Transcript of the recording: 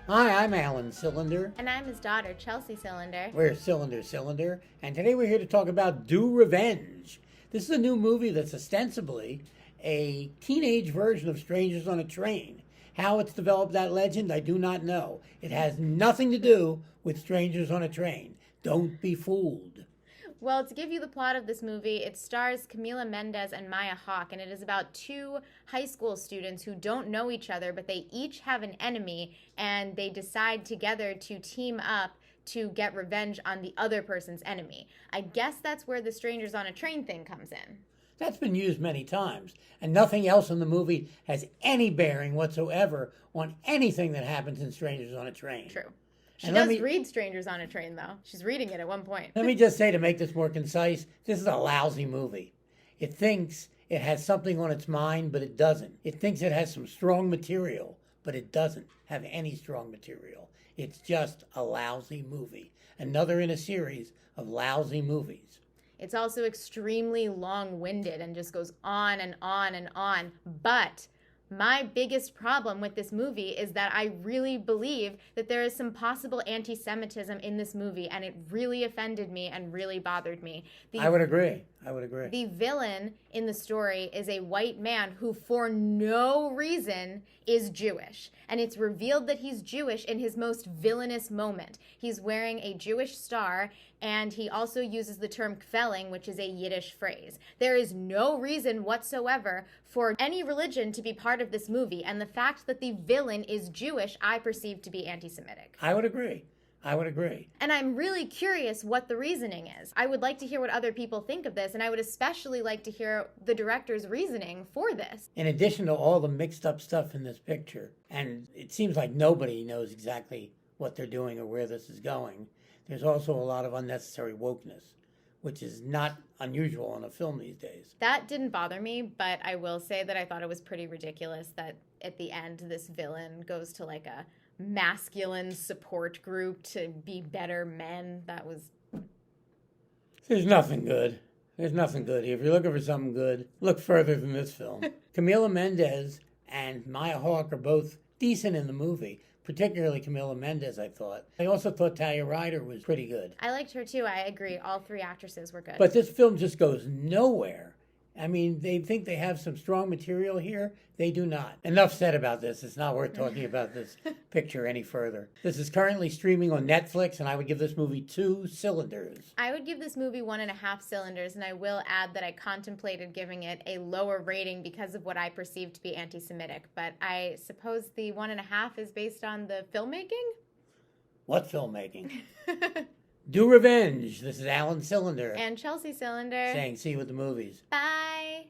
Hi, I'm Alan Cylinder. And I'm his daughter, Chelsea Cylinder. We're Cylinder, and today we're here to talk about Do Revenge. This is a new movie that's ostensibly a teenage version of Strangers on a Train. How it's developed that legend, I do not know. It has nothing to do with Strangers on a Train. Don't be fooled. Well, to give you the plot of this movie, it stars Camila Mendes and Maya Hawke, and it is about two high school students who don't know each other, but they each have an enemy, and they decide together to team up to get revenge on the other person's enemy. I guess that's where the Strangers on a Train thing comes in. That's been used many times, and nothing else in the movie has any bearing whatsoever on anything that happens in Strangers on a Train. True. She And does read Strangers on a Train, though. She's reading it at one point. Let me just say, to make this more concise, this is a lousy movie. It thinks it has something on its mind, but it doesn't. It thinks it has some strong material, but it doesn't have any strong material. It's just a lousy movie. Another in a series of lousy movies. It's also extremely long-winded and just goes on and on and on. But my biggest problem with this movie is that I really believe that there is some possible anti-Semitism in this movie, and it really offended me and really bothered me. I would agree. The villain in the story is a white man who, for no reason, is Jewish. And it's revealed that he's Jewish in his most villainous moment. He's wearing a Jewish star, and he also uses the term kvelling, which is a Yiddish phrase. There is no reason whatsoever for any religion to be part of this movie, and the fact that the villain is Jewish, I perceive to be anti-Semitic. I would agree. And I'm really curious what the reasoning is. I would like to hear what other people think of this, and I would especially like to hear the director's reasoning for this. In addition to all the mixed up stuff in this picture, and it seems like nobody knows exactly what they're doing or where this is going, there's also a lot of unnecessary wokeness, which is not unusual in a film these days. That didn't bother me, but I will say that I thought it was pretty ridiculous that at the end this villain goes to like a masculine support group to be better men. That was... There's nothing good. There's nothing good here. If you're looking for something good, look further than this film. Camila Mendes and Maya Hawke are both decent in the movie, particularly Camila Mendes, I thought. I also thought Talia Ryder was pretty good. I liked her too. I agree. All three actresses were good. But this film just goes nowhere. I mean, they think they have some strong material here. They do not. Enough said about this. It's not worth talking about this picture any further. This is currently streaming on Netflix, and I would give this movie 2 cylinders. I would give this movie 1.5 cylinders, and I will add that I contemplated giving it a lower rating because of what I perceive to be anti-Semitic. But I suppose the 1.5 is based on the filmmaking? What filmmaking? Do Revenge. This is Alan Cylinder. And Chelsea Cylinder. Saying see you at the movies. Bye.